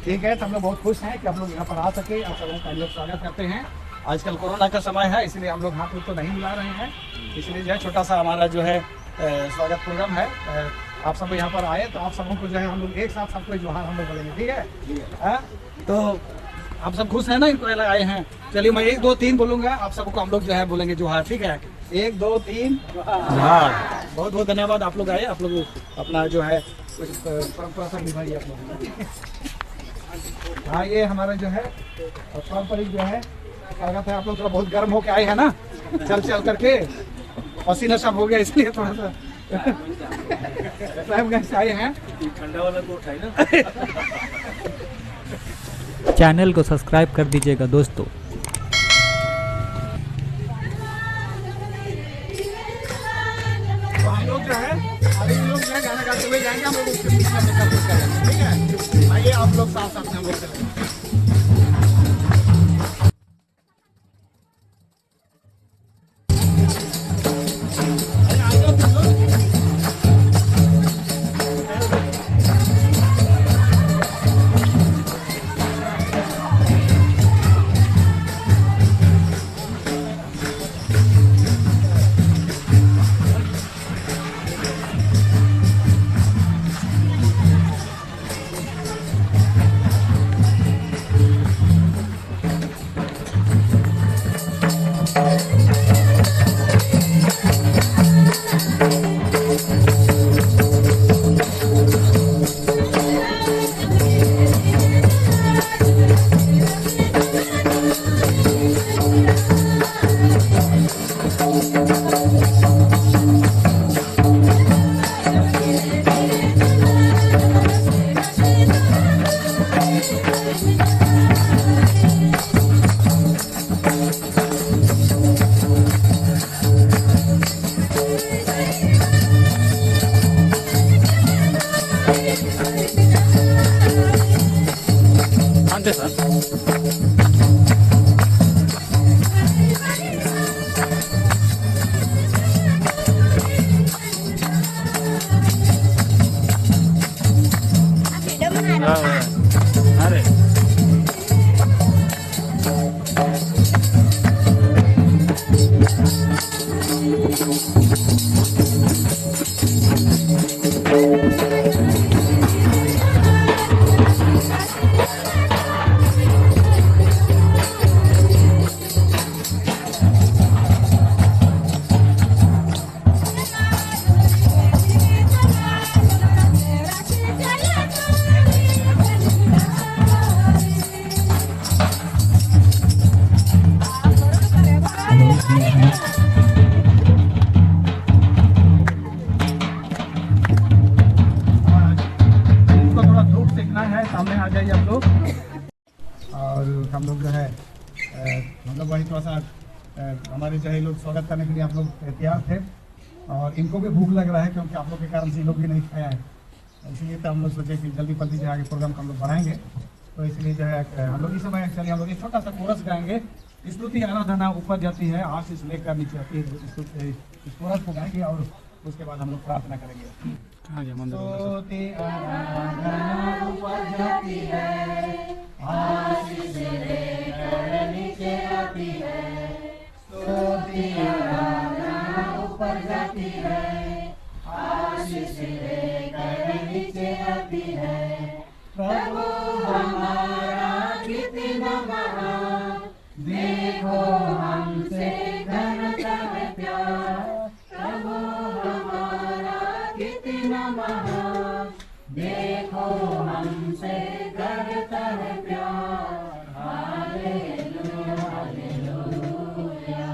ठीक है, तो हम लोग बहुत खुश हैं कि हम लोग यहाँ पर आ सके। आप सबों का हम लोग स्वागत करते हैं। आजकल कोरोना का समय है, इसलिए हम लोग हाथ तो नहीं मिला रहे हैं, इसलिए जो है छोटा सा हमारा जो है स्वागत प्रोग्राम है। आप सब यहाँ पर आए तो आप सबों को जो है हम लोग एक साथ सबको जोहार हम लोग बोलेंगे, ठीक है? तो आप सब खुश हैं ना, इनको आए हैं? चलिए मैं 1 2 3 बोलूँगा, आप सबको हम लोग जो है बोलेंगे जोहार, ठीक है? 1 2 3 जोहार। बहुत बहुत धन्यवाद, आप लोग आए, आप लोग अपना जो है कुछ परंपरा से निभाइए आप लोग। हाँ, ये हमारा जो है पारंपरिक जो है स्वागत है। आप लोग थोड़ा बहुत गर्म होके आए हैं ना, चल करके पसीना सब हो गया, इसलिए थोड़ा सा साहबगंज से आए हैं। ठंडा वाला तो उठाई ना। चैनल को सब्सक्राइब कर दीजिएगा दोस्तों। तो हम लोग जो है अभी लोग जो है गाना गाते हुए जाएंगे, हम लोग उसके बीच में मेकअप करेंगे, ठीक है? आइए आप लोग साथ साथ में हम लोग चलेंगे। अरे सामने आ जाइए आप लोग। और हम लोग जो है मतलब वही थोड़ा सा हमारे जो है लोग स्वागत करने के लिए आप लोग तैयार थे, और इनको भी भूख लग रहा है क्योंकि आप लोग के कारण से लोग भी नहीं खाया है, इसलिए तो हम लोग सोचे कि जल्दी जल्दी जो आगे प्रोग्राम को हम लोग बढ़ाएंगे। तो इसलिए जो है हम लोग इस समय एक्चुअली हम लोग एक छोटा सा कोरस गाएंगे। स्तुति आराधना ऊपर जाती है, आशीष लेकर नीचे आती है। इस कोरस को गाएंगे और उसके बाद हम लोग प्रार्थना करेंगे। स्तुति आराधना ऊपर जाती है, आशीष लेकर नीचे आती है। स्तुति आराधना ऊपर जाती है, आशीष लेकर नीचे आती है। प्रभु हमारा कितना महान, देखो हमसे करता है प्यार। प्रभु हमारा कितना महान, देखो हमसे करता है प्यार। Hallelujah hallelujah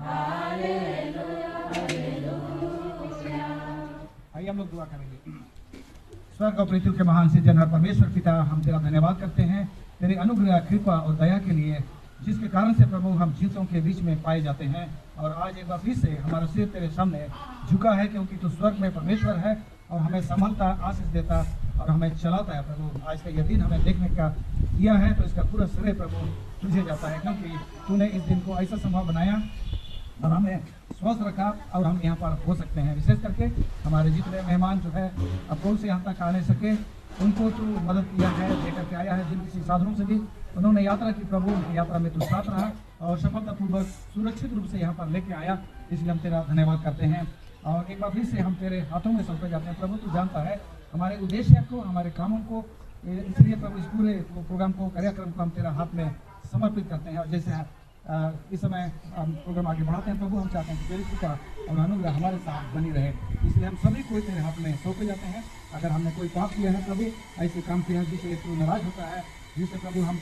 hallelujah hallelujah. आइए हम लोग दुआ करेंगे। स्वर्ग और पृथ्वी के महान सृजनहार परमेश्वर पिता, हम तेरा धन्यवाद करते हैं तेरे अनुग्रह, कृपा और दया के लिए, जिसके कारण से प्रभु हम चीजों के बीच में पाए जाते हैं। और आज एक बार फिर से हमारा सिर तेरे सामने झुका है, क्योंकि तू स्वर्ग में परमेश्वर है और हमें संभलता, आशीष देता और हमें चलाता है। प्रभु आज का यह दिन हमें देखने का दिया है, तो इसका पूरा श्रेय प्रभु तुझे जाता है, क्योंकि तूने इस दिन को ऐसा संभव बनाया और हमें स्वस्थ रखा और हम यहाँ पर हो सकते हैं। विशेष करके हमारे जितने मेहमान जो है अप्रोल से यहाँ तक आने सके, उनको तू मदद किया है, लेकर के आया है जिन किसी साधनों से भी उन्होंने यात्रा की प्रभु, उनकी यात्रा में तू साथ रहा और सफलतापूर्वक सुरक्षित रूप से यहाँ पर लेके आया, इसलिए हम तेरा धन्यवाद करते हैं। और एक बार फिर से हम तेरे हाथों में सौंपे जाते हैं प्रभु, तू जानता है हमारे उद्देश्य को, हमारे कामों को, इसलिए प्रभु इस पूरे प्रोग्राम को, कार्यक्रम को हम तेरा हाथ में समर्पित करते हैं। और जैसे इस समय हम प्रोग्राम आगे बढ़ाते हैं प्रभु, हम चाहते हैं कि तेरी कृपा और अनुग्रह हमारे साथ बनी रहे, इसलिए हम सभी को तेरे हाथ में सौंपे जाते हैं। अगर हमने कोई पाप किया है प्रभु, ऐसे काम किया है जिससे तू नाराज होता है, जिससे प्रभु हम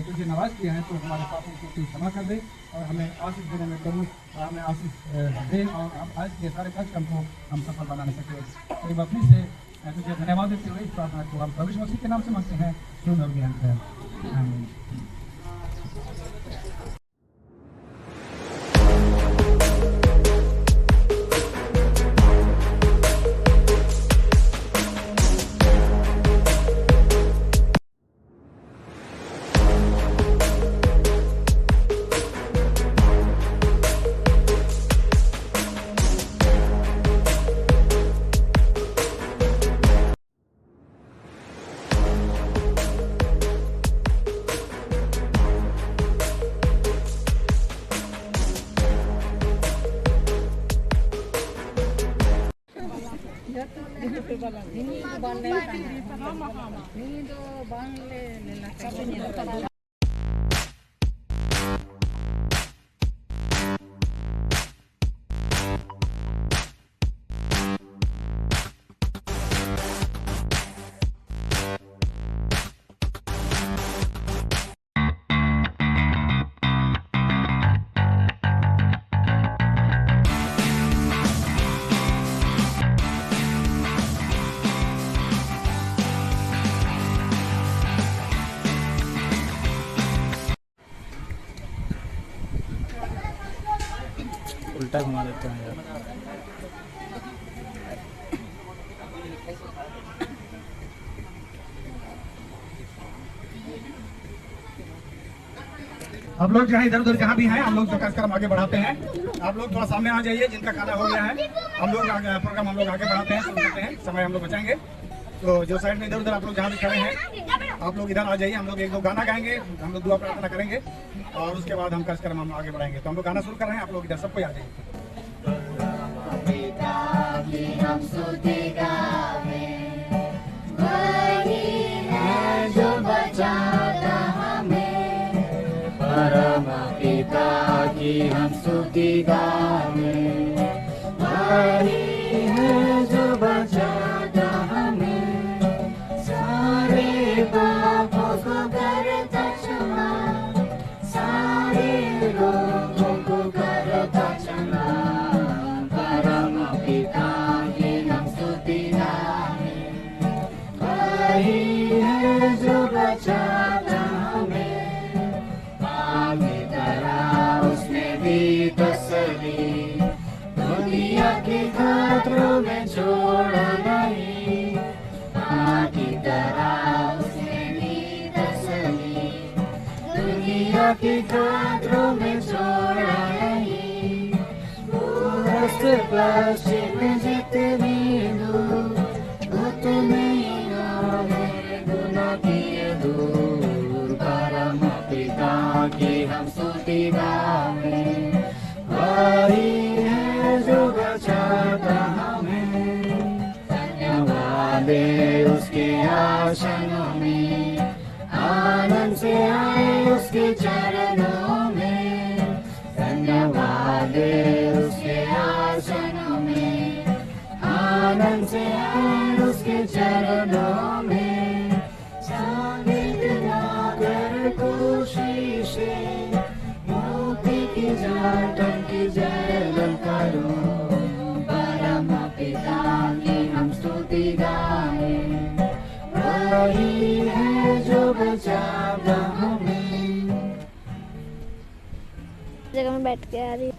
तुझे नाराज किया है, तो हमारे पापों को तू क्षमा कर दे और हमें आशीष देने में प्रभु हमें आशीष दे और हम आज के सारे कार्यक्रम को हम सफल बनाने सके। तो एक बार फिर से तुझे धन्यवाद देते हुए इस प्रार्थना को हम प्रभु मसीह के नाम से मांगते हैं, सुन और ज्ञान है। आमीन। उल्टा घुमा देते हैं यार। आप लोग जहाँ इधर उधर जहाँ भी हैं, हम लोग जो कार्यक्रम आगे बढ़ाते हैं, आप लोग थोड़ा सामने आ जाइए, जिनका खाना हो गया है हम लोग प्रोग्राम हम लोग आगे बढ़ाते हैं, शुरू करते हैं, समय हम लोग बचाएंगे। तो जो साइड में इधर उधर आप लोग जहाँ भी खड़े हैं, आप लोग इधर आ जाइए, हम लोग एक दो गाना गाएंगे, हम लोग दुआ प्रार्थना करेंगे और उसके बाद हम कार्यक्रम हम आगे बढ़ाएंगे। तो हम लोग गाना शुरू कर रहे हैं, आप लोग इधर सबको आ जाइए। परम पिता की हम स्तुति गावें, वही है जो बचाता हमें, सारे पापों को करता क्षमा, सारे रोगों को करता क्षमा। परम पिता की हम स्तुति गावें, वही है जो बचाता हमें, तसली दुनिया के खतरों में छोड़ा नहीं, की तरह उसने दी तसली, दुनिया के खतरों में छोड़ा नहीं। पूरब से पश्चिम जितनी दूर, उतने ही गुनाह किए दूर। परम पिता की हम स्तुति गावें, वही है जो बचाता हमें, धन्यवाद उसके आसनों में, आनंद से आए उसके चरणों में, धन्यवाद उसके आसनों में, आनंद से आए उसके चरणों में। साबित ना कर कोशिशे, मोती की जाटन की जलन करो। परम पिता की हम स्तुति गाएं, वही है जो बचाता हमें। जगह में बैठ के आ रही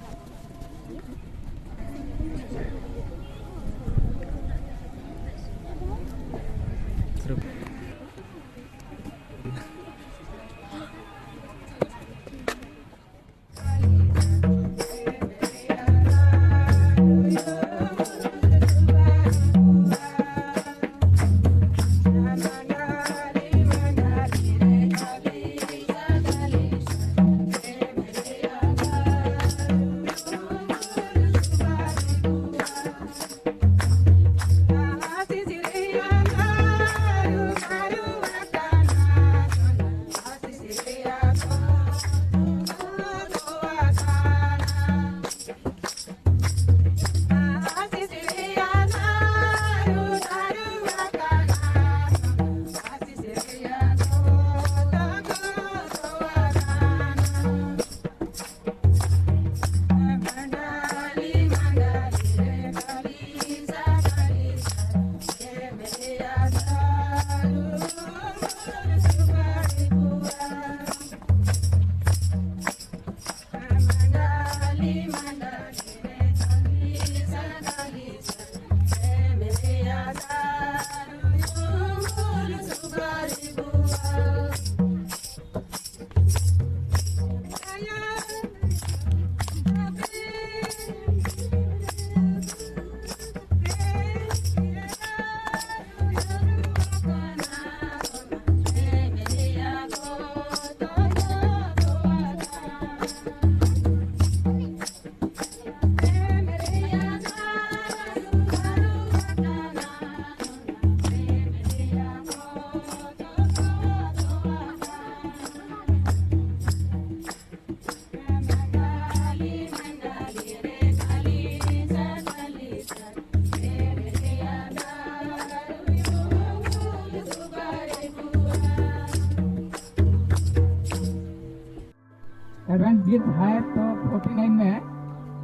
रंजीत है तो 49 में है,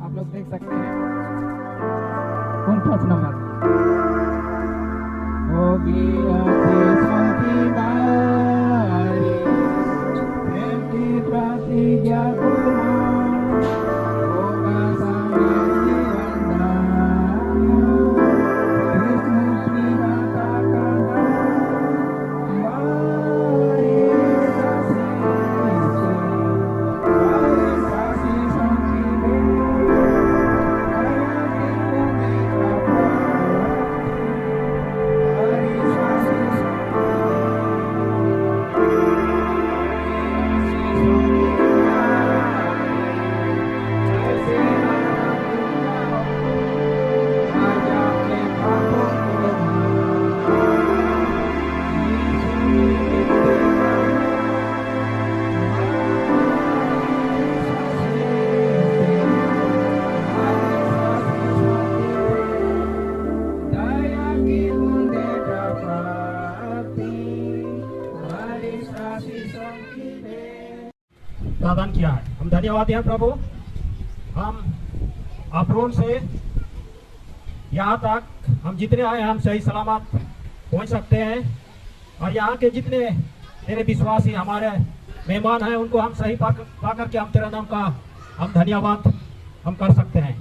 आप लोग देख सकते हैं। 49 नंबर होगी देशों की बारी, की प्रतिज्ञा होगा सामने कृष्ण की माता का प्रदान किया है। हम धन्यवाद हैं प्रभु। हम अप्रोन से यहाँ तक हम जितने आए हम सही सलामत पहुँच सकते हैं, और यहाँ के जितने तेरे विश्वासी हमारे मेहमान हैं उनको हम सही पा करके हम तेरा नाम का हम धन्यवाद हम कर सकते हैं,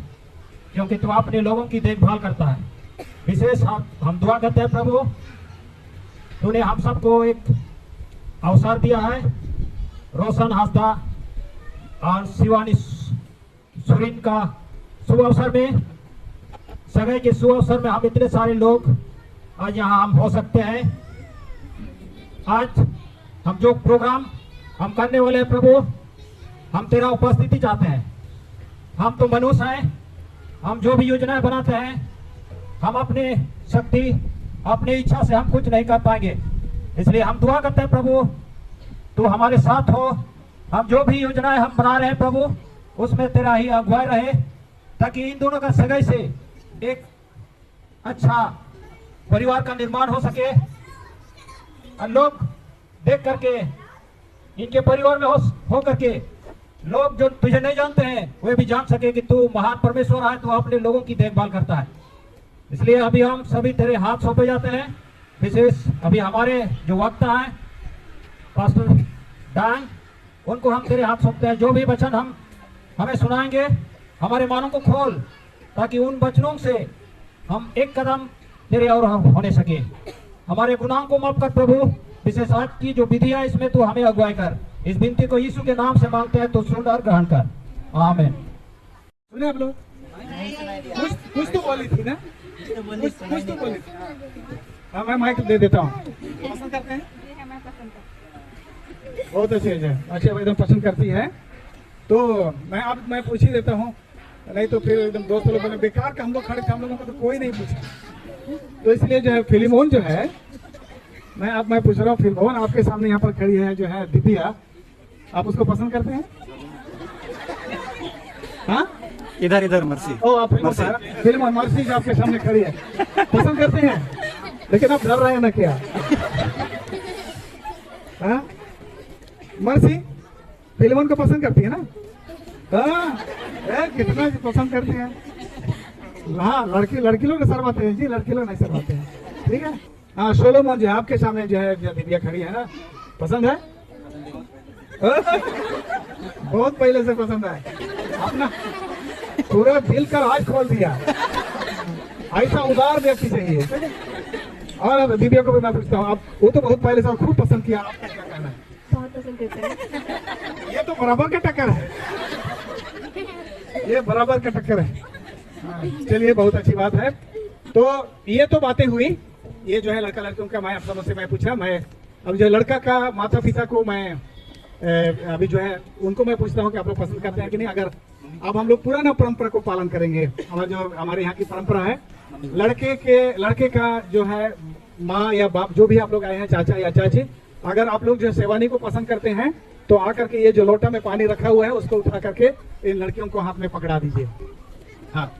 क्योंकि तू अपने लोगों की देखभाल करता है। विशेष हम दुआ करते हैं प्रभु, तूने हम सबको एक अवसर दिया है, रोशन हासदा और शिवानी सुरीन का शुभ अवसर में, सगाई के शुभ अवसर में हम इतने सारे लोग आज यहाँ हम हो सकते हैं। आज हम जो प्रोग्राम हम करने वाले हैं प्रभु, हम तेरा उपस्थिति चाहते हैं। हम तो मनुष्य हैं, हम जो भी योजनाएं बनाते हैं हम अपने शक्ति अपनी इच्छा से हम कुछ नहीं कर पाएंगे, इसलिए हम दुआ करते हैं प्रभु तू हमारे साथ हो। हम जो भी योजनाएं हम बना रहे हैं प्रभु उसमें तेरा ही अगुवाई रहे, ताकि इन दोनों का सगाई से एक अच्छा परिवार का निर्माण हो सके, और लोग देख करके इनके परिवार में हो करके लोग जो तुझे नहीं जानते हैं वे भी जान सके कि तू महान परमेश्वर है, तू अपने लोगों की देखभाल करता है। इसलिए अभी हम सभी तेरे हाथ सौंपे जाते हैं। विशेष अभी हमारे जो वक्ता हैं पास्टर डांग, उनको हम तेरे हाथ सौंपते हैं। जो भी वचन हमें सुनाएंगे हमारे मानों को खोल, ताकि उन वचनों से हम एक कदम तेरे और होने सके। हमारे गुनाहों को माफ कर प्रभु। विशेष आज की जो विधि है इसमें तू हमें अगुवाई कर। इस विनती को यीशु के नाम से मांगते हैं तो सुन और ग्रहण कर, आमीन। सुने आप लोग? कुछ तो बोली थी ना, कुछ तो बोली थी। हाँ, मैं माइक दे देता हूँ। पसंद करते हैं? बहुत अच्छे एकदम पसंद करती है। तो मैं पूछ ही देता हूँ, नहीं तो फिर एकदम दोस्त लोग बोले बेकार का हम लोग खड़े थे, हम लोगों को तो कोई नहीं पूछा। तो इसलिए जो है फिलिमोन जो है मैं पूछ रहा हूँ, फिलिमोन आपके सामने यहाँ पर खड़ी है जो है दिव्या, आप उसको पसंद करते हैं? हाँ, इधर मर्सी। ओ आप फिलिमोन मर्सी जो आपके सामने खड़ी है पसंद करते हैं, लेकिन आप डर रहे हैं ना क्या? हाँ, मर्सी फिलिमोन को पसंद करती है ना? हाँ, कितना पसंद करते हैं। हाँ, लड़की लोग शर्माते हैं जी, लड़की लोग नहीं शर्माते हैं, ठीक है। हाँ, सोलोमन जो है आपके सामने जो है दिव्या खड़ी है ना, पसंद है? बहुत पहले से पसंद है, अपना पूरा दिल का राज खोल दिया। ऐसा उदार व्यक्ति चाहिए। और दिव्या को भी मैं पूछता हूँ, आप वो तो बहुत पहले से खूब पसंद किया, आपका क्या कहना है? बहुत पसंद करते हैं। ये तो बराबर का टक्कर है, ये बराबर का टक्कर है। चलिए, बहुत अच्छी बात है। तो ये तो बातें हुई, ये जो है लड़का लड़कियों का मैं आप सबों से मैं पूछा। मैं अब जो लड़का का माता पिता को मैं अभी जो है उनको मैं पूछता हूँ कि आप लोग पसंद करते हैं कि नहीं। अगर अब हम लोग पुराना परंपरा को पालन करेंगे, हमारे यहाँ की परंपरा है, लड़के का जो है माँ या बाप जो भी आप लोग आए हैं, चाचा या चाची, अगर आप लोग जो शेवानी को पसंद करते हैं तो आकर के ये जो लोटा में पानी रखा हुआ है उसको उठा करके इन लड़कियों को हाथ में पकड़ा दीजिए। हाँ,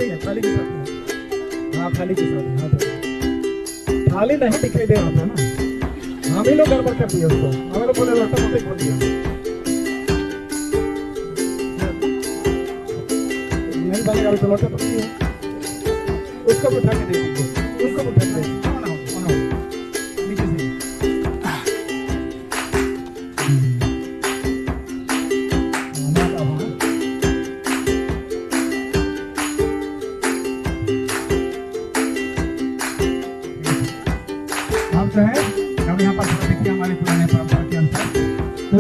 ऐसे ही है, थाली के साथ है। हाँ थाली के साथ है, हाँ थाली नहीं दिखाई दे रहा था ना, हम ही लोग गड़बड़ कर दिए उसको, हमें बोले लोटा मत बोल दिया। नहीं बनेगा तो लोटा पकड़ी है, उसको भी उठा के दे दीजिए, उसको भी उठा के दे दीजिए, नीचे से हम जो है अब यहाँ पर थोड़ा देखिए हमारे पुराने परंपरा के अनुसार, तो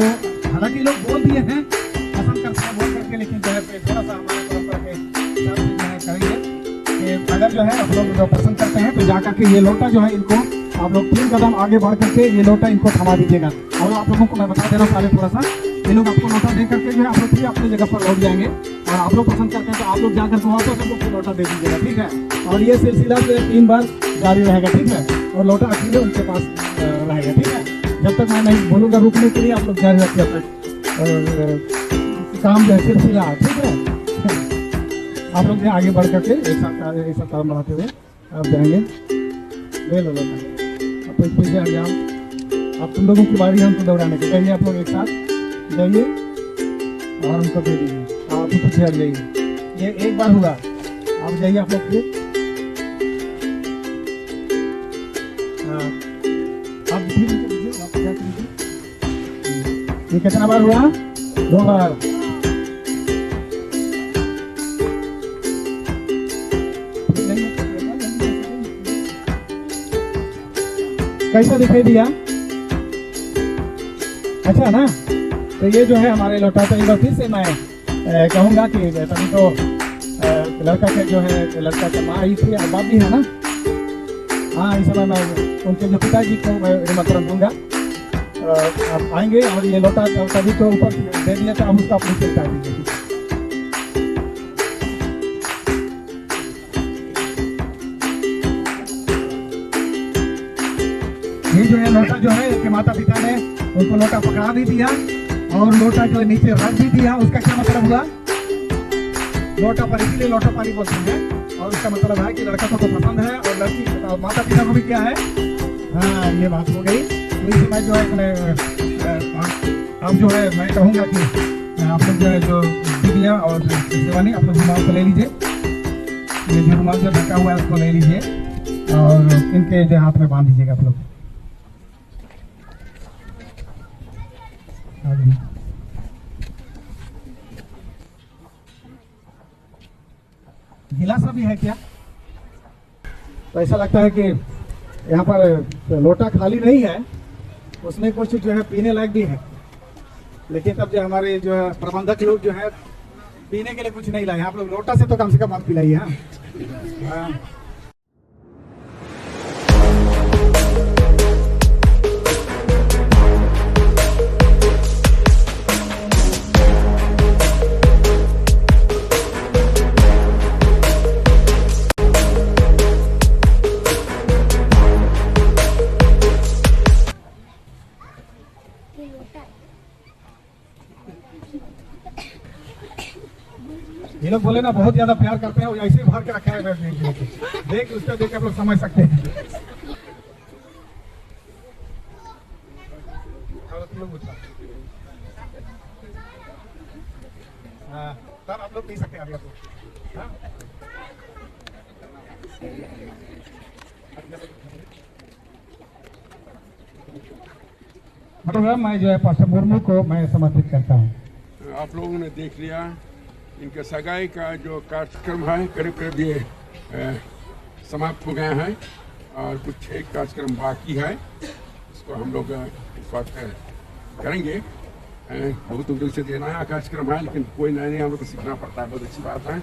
हालांकि लोग बोल दिए हैं पसंद करते हैं बोल करके, लेकिन जो है थोड़ा सा हमारे परंपरा के हिसाब से जो है करेंगे कि अगर जो है आप लोग जो पसंद करते हैं तो जाकर के ये लोटा जो है इनको आप लोग 3 कदम आगे बढ़ करके ये लोटा इनको थमा दीजिएगा। और आप लोगों को मैं बता दे रहा हूँ सारे थोड़ा सा, ये लोग आपको लोटा दे करके जो है आप लोग फिर अपनी जगह पर लौट जाएंगे, और आप लोग पसंद करते हैं तो आप लोग जाकर के वापस हमको लोटा दे दीजिएगा, ठीक है। और ये सिलसिला से 3 बार जारी रहेगा, ठीक है। और लोटा अकेले उनके पास रहेगा, ठीक है। जब तक मैं नहीं बोलूँगा रुकने के लिए आप लोग जारी रखिए अपना काम जो है सिलसिला, ठीक है। आप लोग आगे बढ़ करके एक साथ कदम बढ़ाते हुए आप जाएंगे, ले लो लोटा आप पीछे आ जाओ, अब तुम लोगों की बारी है उनको दौड़ाने की, जाइए आप लोग एक साथ जाइए और उनको दे दीजिए, आप पीछे आ जाइए। ये एक बार हुआ, आप जाइए आप लोग फिर आप ये कितना बार हुआ? 2 बार। कैसा दिखाई दिया? अच्छा ना, तो ये जो है हमारे लोटा, तो एक बार फिर से मैं कहूँगा कि तभी तो लड़का के जो है लड़का का माँ आई थी और बाप भी है ना, हाँ इस समय मैं उनके जो पिताजी को मैं निमंत्रण दूंगा, आप आएंगे और ये लोटा तभी तो ऊपर दे दिया था, हम उसका अपनी चिंता दीजिए। ये जो है लोटा जो है इसके माता पिता ने उनको लोटा पकड़ा भी दिया और लोटा जो है नीचे रख भी दिया, उसका क्या मतलब हुआ? लोटा पर इसलिए लोटा पानी बोलते हैं, और उसका मतलब है कि लड़का को तो पसंद है और लड़की और माता पिता को भी क्या है, हाँ ये बात हो गई। तो इस समय जो है अब जो है मैं कहूँगा कि आप लोग जो है जो दिया और सेवानी आप लोग रुमाल को ले लीजिए, ये जो रुमाल जो ढका हुआ है उसको ले लीजिए और इनके जो हाथ में बांध दीजिएगा आप लोग। गिलास भी है क्या? तो ऐसा लगता है कि यहाँ पर लोटा खाली नहीं है, उसमें कुछ जो है पीने लायक भी है, लेकिन तब जो हमारे जो है प्रबंधक लोग जो है पीने के लिए कुछ नहीं लाए। आप लोग लोटा से तो कम से कम आप पिलाइए। हाँ ये लोग बोले ना बहुत ज्यादा प्यार करते हैं, ऐसे ही भर के रखा है देख उसका देख आप लोग समझ सकते हैं। हाँ तब आप लोग पी सकते हैं अभी आप लोग। हाँ मतलब मैं जो है पास्टर मुर्मू को मैं समर्पित करता हूँ। आप लोगों ने देख लिया इनके सगाई का जो कार्यक्रम है, करीब करीब ये समाप्त हो गया है और कुछ एक कार्यक्रम बाकी है, इसको हम लोग इस वक्त करेंगे। बहुत दिल से नया कार्यक्रम है, लेकिन कोई नया नहीं हम लोग को सीखना पड़ता है, बहुत अच्छी बात है।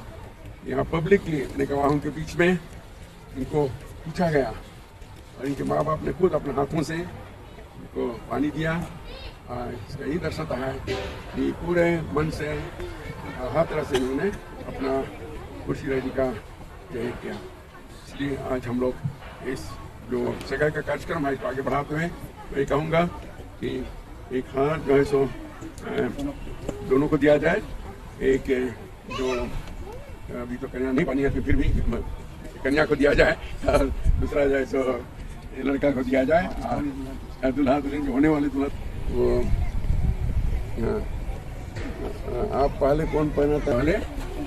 यहाँ पब्लिकली अपने गवाहों के बीच में इनको पूछा गया और इनके माँ बाप ने खुद अपने हाथों से इनको पानी दिया। इसका यही दर्शाता है कि पूरे मन से हर तरह से इन्होंने अपना खुशी रहने का जय किया। इसलिए आज हम लोग इस जो सगाई का कार्यक्रम है इसको आगे बढ़ाते हुए मैं कहूँगा कि एक हाथ जो है सो दोनों को दिया जाए। एक जो अभी तो कन्या नहीं बनी है, तो फिर भी कन्या को दिया जाए और दूसरा जो है सो लड़का को दिया जाए। और दूल्हा दुल्हन जो होने वाले दूल्हा वो आप पहले कौन पहना था? पहले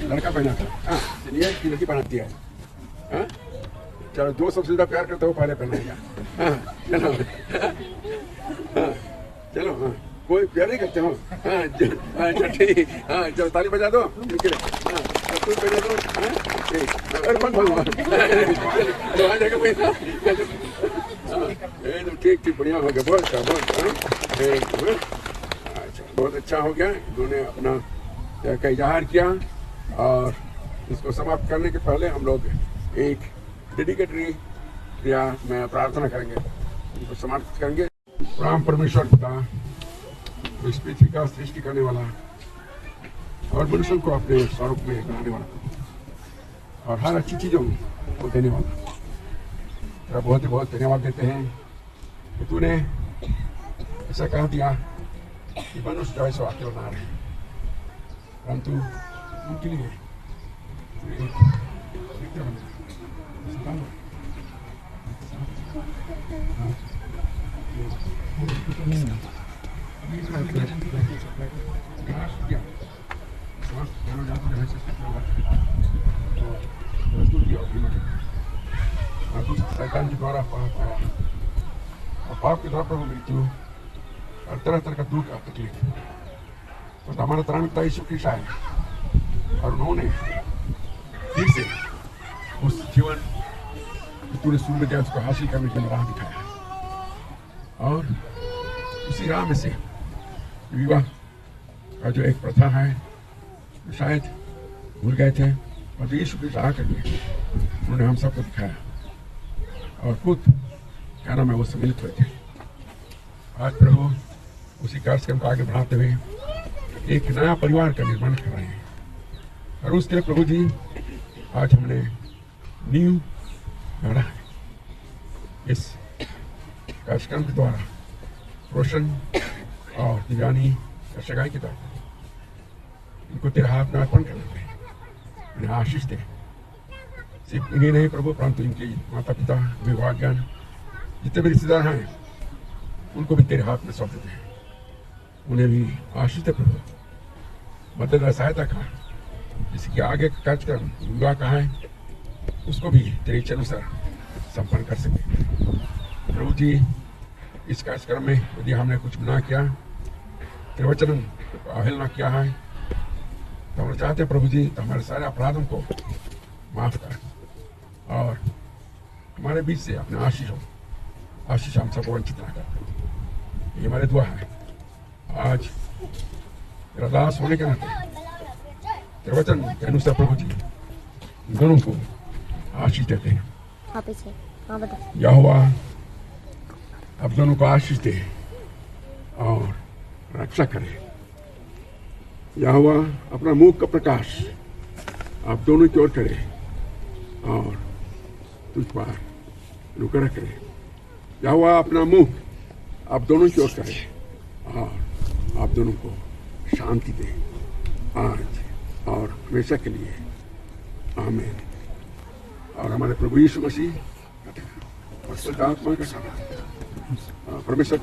लड़का पहना था। हाँ चलिए लड़की पहनाती है। हाँ चलो जो सबसे ज्यादा प्यार करता है वो पहले पहनाएगा। हाँ चलो हाँ चलो हाँ कोई प्यार नहीं करते हो? हाँ ठीक। हाँ चलो ताली बजा दो इनके लिए। हाँ कोई बजा दो। हाँ ठीक। अरे कौन भगवान आ जाएगा पैसा। एकदम ठीक ठीक बढ़िया हो गया। बहुत बहुत अच्छा बहुत अच्छा हो गया। इन्होंने अपना का इजहार किया और इसको समाप्त करने के पहले हम लोग एक डेडिकेटरी क्रिया में प्रार्थना करेंगे, इनको समाप्त करेंगे। राम परमेश्वर पिता इस पृथ्वी का सृष्टि करने वाला और मनुष्यों को अपने स्वरूप में बनाने वाला और हर अच्छी चीजों को देने वाला, तेरा बहुत ही बहुत धन्यवाद देते हैं कि तूने ऐसा कह दिया कि मनुष्य जो है सो आके बना रहे हैं, परंतु उनके लिए शैतान के द्वारा पाप आया और पाप के द्वारा प्रभु मृत्यु और तरह तरह का दुख और तकलीफ, तो हमारा त्राणकर्ता यीशु ख्रीष्ट आए और उन्होंने फिर से उस जीवन पूरे सूर्य देव को हासिल करने के लिए राह दिखाया और उसी राह में से विवाह का जो एक प्रथा है शायद भूल गए थे और जो यीशु ख्रीष्ट आकर के उन्होंने हम सबको दिखाया और खुद क्या नाम है वो सम्मिलित हुए थे। आज प्रभु उसी कार्यक्रम को आगे बढ़ाते हुए एक नया परिवार का निर्माण कर रहे हैं और उसके लिए प्रभु जी आज हमने नींव गाड़ा है। इस कार्यक्रम के द्वारा रोशन और दिव्यानी और सगाई के द्वारा इनको तेरे हाथ में अर्पण करते हैं, उन्हें आशीष दे। सिर्फ इन्हें नहीं प्रभु परंतु इनके माता पिता विवाह ज्ञान जितने भी रिश्तेदार हैं उनको भी तेरे हाथ में सौंप देते हैं, उन्हें भी आशीष दे प्रभु। मदद और सहायता का जिसके आगे का कार्यक्रम विवाह का है उसको भी तेरे इच्छा अनुसार संपन्न कर सके। प्रभु जी इस कार्यक्रम में यदि हमने कुछ गुनाह किया, तेरे वचन को अवहेलना किया है, तो हम चाहते हैं प्रभु जी तो हमारे सारे अपराधों को माफ कर और हमारे बीच से अपने आशीष हम सबको वंचित ना कर। ये हमारे दुआ है। आज तेरा दास होने के नाते तेरे वचन के अनुसार प्रभु जी दोनों को आशीष देते हैं। यहोवा अब दोनों को आशीष दे और रक्षा करे। यहोवा अपना मुख का प्रकाश आप दोनों की ओर करे और तुझ पर अनुग्रह करे। यहोवा अपना मुख आप दोनों की ओर करे और आप दोनों को शांति दे आज और हमेशा के लिए। आमीन। और हमारे प्रभु यीशु मसीह और शुद्ध आत्मा का साथ परमेश्वर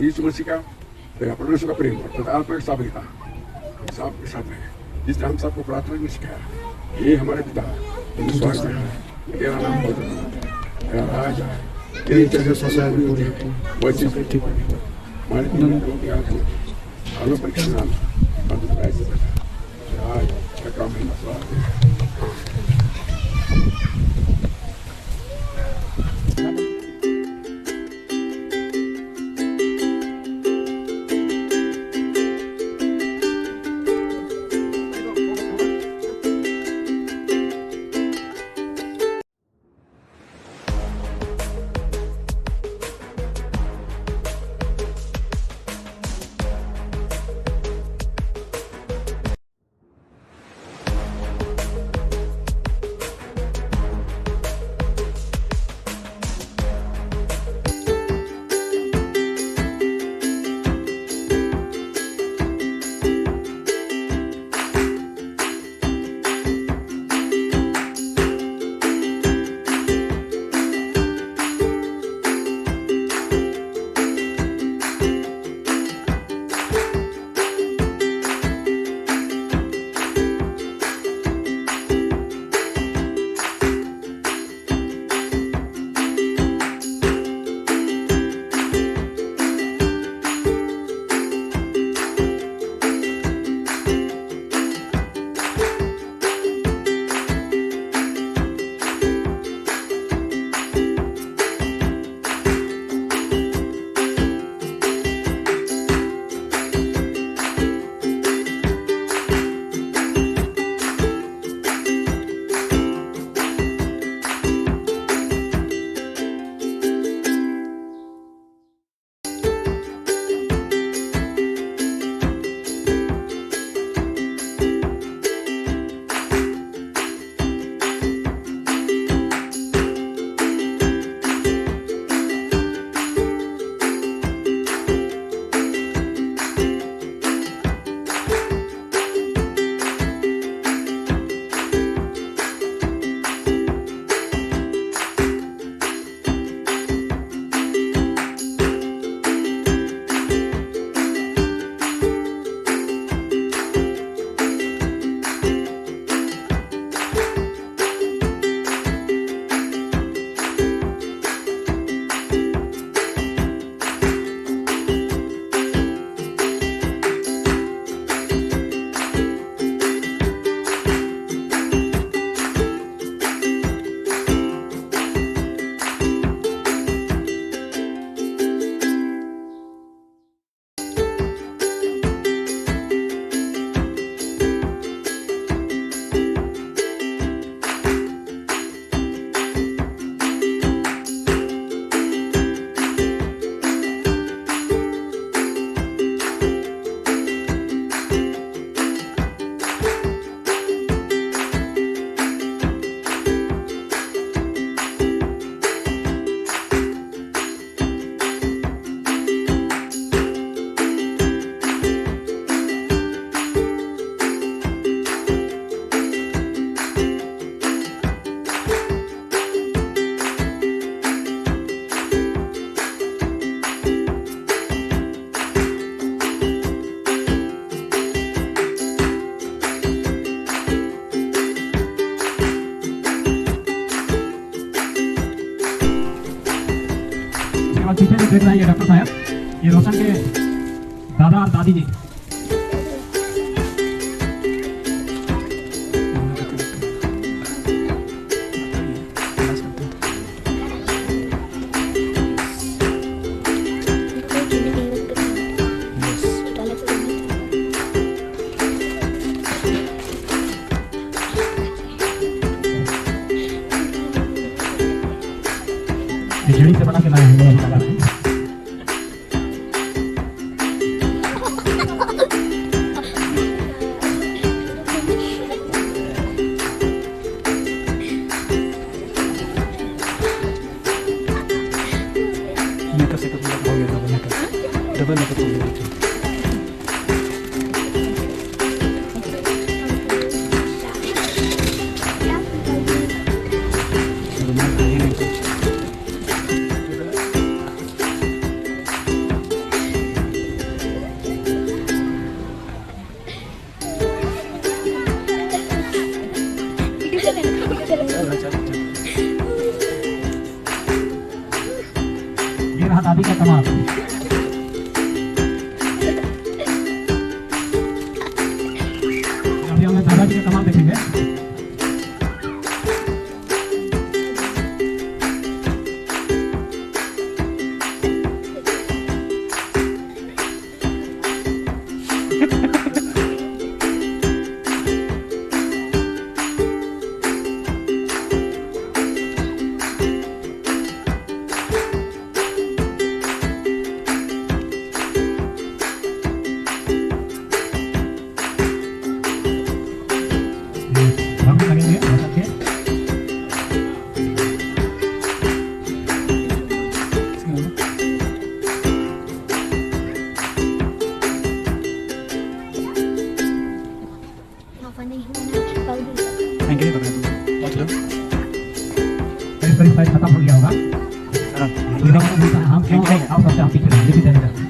यीशु मसीह का परमेश्वर का प्रेम और शुद्ध आत्मा का साथ हम सब के साथ है, जिसने हम सबको प्रार्थना में सिखाया। ये हमारे पिता स्वर्ग में है, तेरा नाम तेरा राज आए, तेरी इच्छा संसार में पूरी हो वैसे हमारे दिन रोटी आज आलो परीक्षा नाम और ऐसे आज का काम है। हमारे पीछे जो देख रहे हैं ये डॉक्टर साहब, ये रोशन के दादा और दादी जी। झिड़ी से बना के लाए हैं, लगा रहे हैं। मेकअप सेकअप हो गया, डबल मेकअप हो गया। ये रहा दादी का कमाल। अभी हम दादाजी का कमाल देखेंगे। हम भी लगेंगे रोशन के। थैंक यू मतलब करीब खत्म हो गया होगा। हम क्यों आप सबसे हम पीछे रहे, ये भी ध्यान रखना।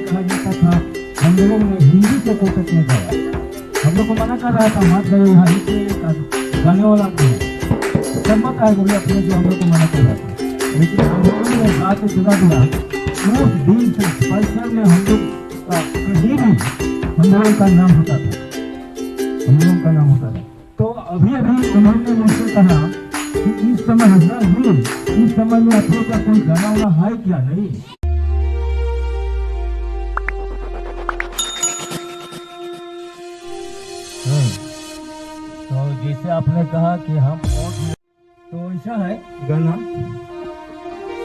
कहा जाता था, हम लोगों ने हिंदी से फोकस में गया। हम लोग को मना कर रहा था, मत गए यहाँ गाने वाला को सब मत आए बोले अपने, जो हम लोग को मना कर रहा था। लेकिन हम लोगों ने बात जुड़ा दिया उस दिन से पल्सर में हम लोग कहीं भी हम लोगों का नाम होता था, हम लोगों का नाम होता था। तो अभी अभी उन्होंने मुझसे कहा कि इस समय हजरत भी, इस समय में आप लोग का कोई गाना वाला है क्या? नहीं। तो जैसे आपने कहा कि हम तो ऐसा है गाना,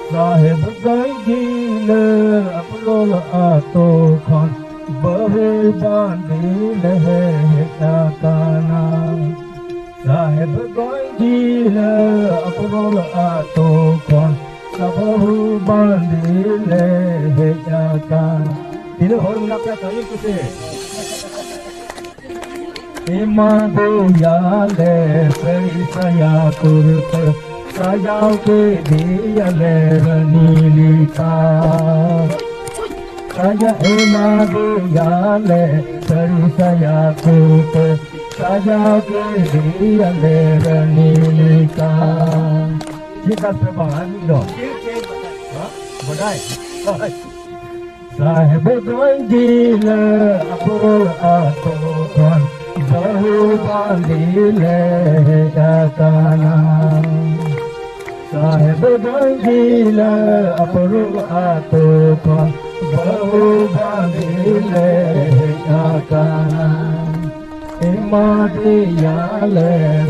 साहेब गंगील अपलोल आतो खान बहु बांधिल है काना, साहेब गंगील अपलोल आतो खान बहु बांधिल है काना। तिने और मुलाकात करी कुछ मायाले सही सया कुर्त सजाओ के दियले नीली का सजा मायाले सही सया कुर्त सजाओ के दियले नीली का। ये दस पे बाहर लो बताए साहेब गंजील अपरोल आतो खान बहु बांधिल काना, साहेब गंजील अपरोल आतो खान बहु बांधिल काना। मादियाल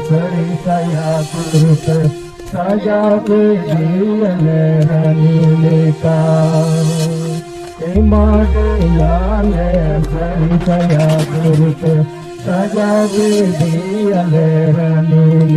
सरी सया कुर्त सजा के दियल नील का, मादियाल सरी सया कुर्त सजा के दियल नील